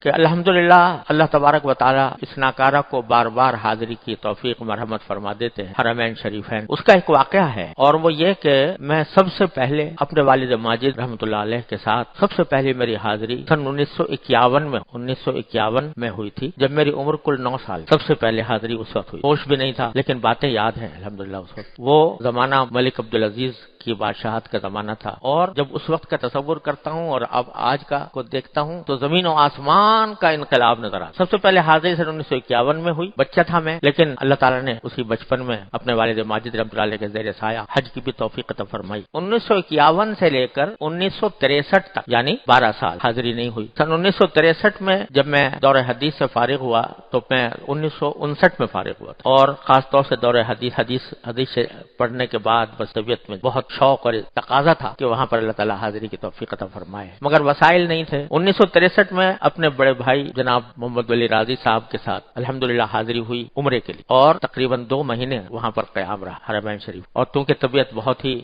کہ الحمدللہ اللہ تبارک و تعالی اس ناکارہ کو بار بار حاضری کی توفیق مرحمت فرما دیتے ہیں حرمین شریفین۔ اس کا ایک واقعہ ہے اور وہ یہ کہ میں سب سے پہلے اپنے والد ماجد رحمۃ اللہ علیہ کے ساتھ سب سے پہلے میری حاضری سن 1951 میں ہوئی تھی، جب میری عمر کل 9 سال۔ سب سے پہلے حاضری اس وقت ہوئی، ہوش بھی نہیں تھا لیکن باتیں یاد ہیں الحمدللہ۔ اس وقت وہ زمانہ ملک عبدالعزیز کی بادشاہت کا زمانہ تھا، اور جب اس وقت کا تصور کرتا ہوں اور اب آج کا کو دیکھتا ہوں تو زمین و آسمان کا انقلاب نظر آتا۔ سب سے پہلے حاضری سن 1951 میں ہوئی، بچہ تھا میں، لیکن اللہ تعالیٰ نے اسی بچپن میں اپنے والد ماجد رحمۃ اللہ علیہ کے زیر سایہ حج کی بھی توفیق عطا فرمائی۔ 1951 سے لے کر 1963 تک یعنی 12 سال حاضری نہیں ہوئی۔ سن 1963 میں جب میں دور حدیث سے فارغ ہوا تو میں 1959 میں فارغ ہوا تھا، اور خاص طور سے دور حدیث سے پڑھنے کے بعد بس طبیعت میں بہت شوق اور تقاضا تھا کہ وہاں پر اللہ تعالیٰ حاضری کی توفیق عطا فرمائے، مگر وسائل نہیں تھے۔ 1963 میں اپنے بڑے بھائی جناب محمد ولی راضی صاحب کے ساتھ الحمدللہ حاضری ہوئی عمرے کے لیے، اور تقریباً 2 مہینے وہاں پر قیام رہا حرمین شریف۔ اور چونکہ طبیعت بہت ہی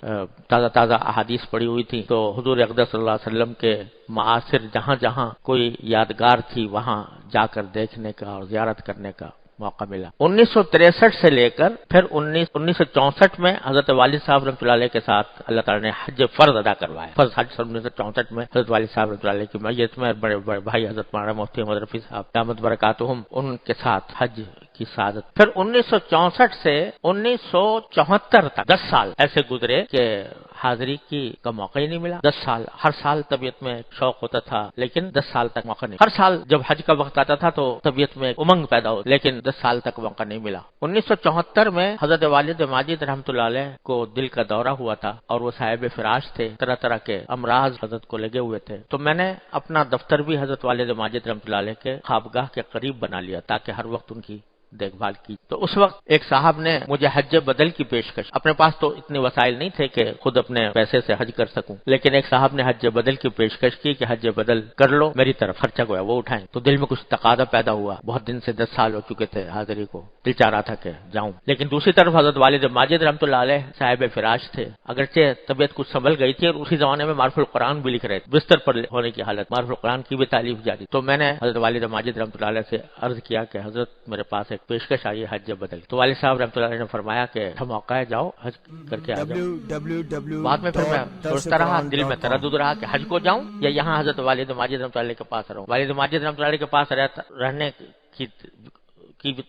تازہ احادیث پڑھی ہوئی تھی تو حضور اقدس صلی اللہ علیہ وسلم کے معاصر جہاں جہاں کوئی یادگار تھی وہاں جا کر دیکھنے کا اور زیارت کرنے کا موقع ملا۔ 1963 سے لے کر پھر 1964 میں حضرت والد صاحب رحمۃ اللہ علیہ کے ساتھ اللہ تعالیٰ نے حج فرض ادا کروایا۔ فرض حج 1964 میں حضرت والد صاحب رحمۃ اللہ علیہ کی میت میں بڑے بھائی حضرت مولانا مفتی احمد رفیع صاحب دامت برکاتہم ان کے ساتھ حج کی سعادت۔ پھر 1964 سے 1974 تک 10 سال ایسے گزرے کہ حاضری کا موقع ہی نہیں ملا۔ 10 سال، ہر سال طبیعت میں شوق ہوتا تھا لیکن 10 سال تک موقع نہیں۔ ہر سال جب حج کا وقت آتا تھا تو طبیعت میں امنگ پیدا ہو، لیکن 10 سال تک موقع نہیں ملا۔ 1974 میں حضرت والد ماجد رحمۃ اللہ علیہ کو دل کا دورہ ہوا تھا اور وہ صاحب فراش تھے، طرح طرح کے امراض حضرت کو لگے ہوئے تھے، تو میں نے اپنا دفتر بھی حضرت والد ماجد رحمۃ اللہ علیہ کے خوابگاہ کے قریب بنا لیا تاکہ ہر وقت ان کی دیکھ بھال کی۔ تو اس وقت ایک صاحب نے مجھے حج بدل کی پیشکش، اپنے پاس تو اتنے وسائل نہیں تھے کہ خود اپنے پیسے سے حج کر سکوں، لیکن ایک صاحب نے حج بدل کی پیشکش کی کہ حج بدل کر لو، میری طرف خرچہ گویا وہ اٹھائیں۔ تو دل میں کچھ تقاضا پیدا ہوا، بہت دن سے 10 سال ہو چکے تھے حاضری کو، دل چاہ رہا تھا کہ جاؤں، لیکن دوسری طرف حضرت والد ماجد رحمۃ اللہ علیہ صاحب فراش تھے، اگرچہ طبیعت کچھ سنبھل گئی تھی اور اسی زمانے میں معرف القرآن بھی لکھ رہے تھے، بستر پر ہونے کی حالت، معرف القرآن کی بھی تعلیف جاری۔ تو میں نے حضرت والد ماجد رحمۃ اللہ علیہ سے عرض کیا کہ حضرت میرے پاس ایک پیشکش آئی ہے حج بدل۔ تو والد صاحب رحمۃ اللہ علیہ نے فرمایا کہ اچھا موقع ہے، جاؤ حج کر کے آ جاؤ۔ بعد میں پھر میں سوچتا رہا، دل میں تردد رہا کہ حج کو جاؤں یا یہاں حضرت والد ماجد رحمۃ اللہ علیہ کے پاس رہوں۔ والد ماجد رحمۃ اللہ علیہ کے پاس رہنے کی بھی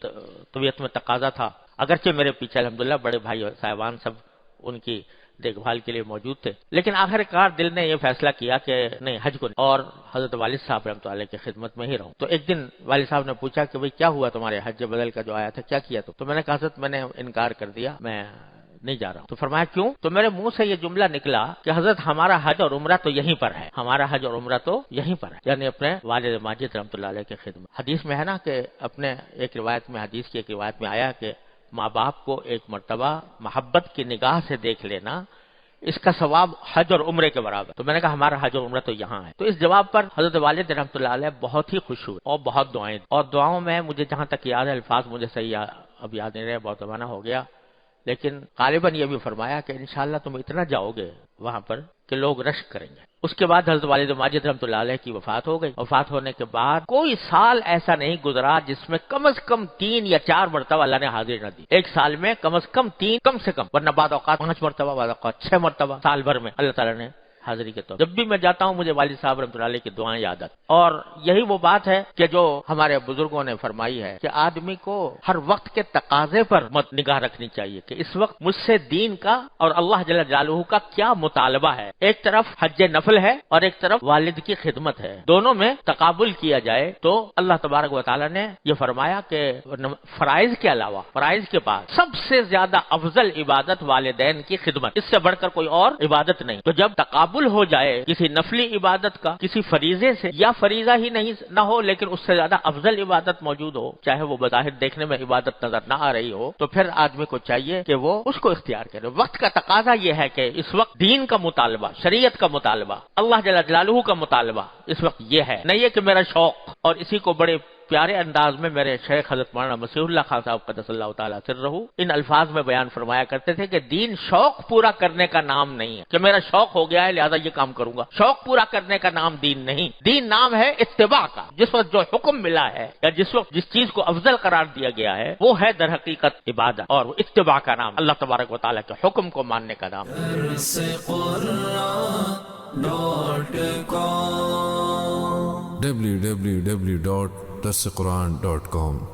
طبیعت میں تقاضا تھا، اگرچہ میرے پیچھے الحمدللہ بڑے بھائی صاحبان سب ان کی دیکھ بھال کے لیے موجود تھے، لیکن آخر کار دل نے یہ فیصلہ کیا کہ نہیں حج کو نہیں، اور حضرت والد صاحب رحمۃ اللہ علیہ کی خدمت میں ہی رہوں۔ تو ایک دن والد صاحب نے پوچھا کہ بھئی کیا ہوا تمہارے حج بدل کا جو آیا تھا کیا کیا تو میں نے کہا حضرت میں نے انکار کر دیا، میں نہیں جا رہا ہوں۔ تو فرمایا کیوں؟ تو میرے منہ سے یہ جملہ نکلا کہ حضرت ہمارا حج اور عمرہ تو یہیں پر ہے، ہمارا حج اور عمرہ تو یہیں پر ہے، یعنی اپنے والد ماجد رحمۃ اللہ علیہ کی خدمت۔ حدیث میں ہے نا کہ اپنے ایک روایت میں حدیث کی ایک روایت میں آیا کہ ماں باپ کو ایک مرتبہ محبت کی نگاہ سے دیکھ لینا، اس کا ثواب حج اور عمرے کے برابر۔ تو میں نے کہا ہمارا حج اور عمرہ تو یہاں ہے۔ تو اس جواب پر حضرت والد رحمۃ اللہ علیہ بہت ہی خوش ہوئے اور بہت دعائیں دی، اور دعاؤں میں مجھے جہاں تک یاد ہے، الفاظ مجھے صحیح اب یاد نہیں رہے، بہت زمانہ ہو گیا، لیکن غالباً یہ بھی فرمایا کہ انشاءاللہ تم اتنا جاؤ گے وہاں پر کہ لوگ رشک کریں گے۔ اس کے بعد حضرت والد ماجد رحمۃ اللہ علیہ کی وفات ہو گئی۔ وفات ہونے کے بعد کوئی سال ایسا نہیں گزرا جس میں کم از کم 3 یا 4 مرتبہ اللہ نے حاضری نہ دی۔ ایک سال میں کم از کم 3، کم سے کم، ورنہ بعض اوقات 5 مرتبہ، بعض اوقات 6 مرتبہ سال بھر میں اللہ تعالیٰ نے حاضری کے طور۔ جب بھی میں جاتا ہوں مجھے والد صاحب رحمۃ اللہ علیہ کی دعائیں یاد آتی، اور یہی وہ بات ہے کہ جو ہمارے بزرگوں نے فرمائی ہے کہ آدمی کو ہر وقت کے تقاضے پر نگاہ رکھنی چاہیے کہ اس وقت مجھ سے دین کا اور اللہ جل جلالہ کا کیا مطالبہ ہے۔ ایک طرف حج نفل ہے اور ایک طرف والد کی خدمت ہے، دونوں میں تقابل کیا جائے تو اللہ تبارک و تعالیٰ نے یہ فرمایا کہ فرائض کے علاوہ، فرائض کے بعد سب سے زیادہ افضل عبادت والدین کی خدمت، اس سے بڑھ کر کوئی اور عبادت نہیں۔ تو جب تقابل ہو جائے کسی نفلی عبادت کا کسی فریضے سے، یا فریضہ ہی نہیں نہ ہو لیکن اس سے زیادہ افضل عبادت موجود ہو، چاہے وہ بظاہر دیکھنے میں عبادت نظر نہ آ رہی ہو، تو پھر آدمی کو چاہیے کہ وہ اس کو اختیار کرے۔ وقت کا تقاضا یہ ہے کہ اس وقت دین کا مطالبہ، شریعت کا مطالبہ، اللہ جل جلالہ کا مطالبہ اس وقت یہ ہے، نہیں یہ کہ میرا شوق اور اسی کو بڑے پیارے انداز میں میرے شیخ حضرت مولانا مسیح اللہ خان صاحب قدس اللہ تعالیٰ سرہ ان الفاظ میں بیان فرمایا کرتے تھے کہ دین شوق پورا کرنے کا نام نہیں ہے کہ میرا شوق ہو گیا ہے لہذا یہ کام کروں گا. شوق پورا کرنے کا نام دین نہیں. دین نام ہے اتباع کا. جس وقت جو حکم ملا ہے یا جس وقت جس چیز کو افضل قرار دیا گیا ہے وہ ہے در حقیقت عبادت, اور وہ اتباع کا نام, اللہ تبارک و تعالیٰ کے حکم کو ماننے کا نام. www.darsequran.com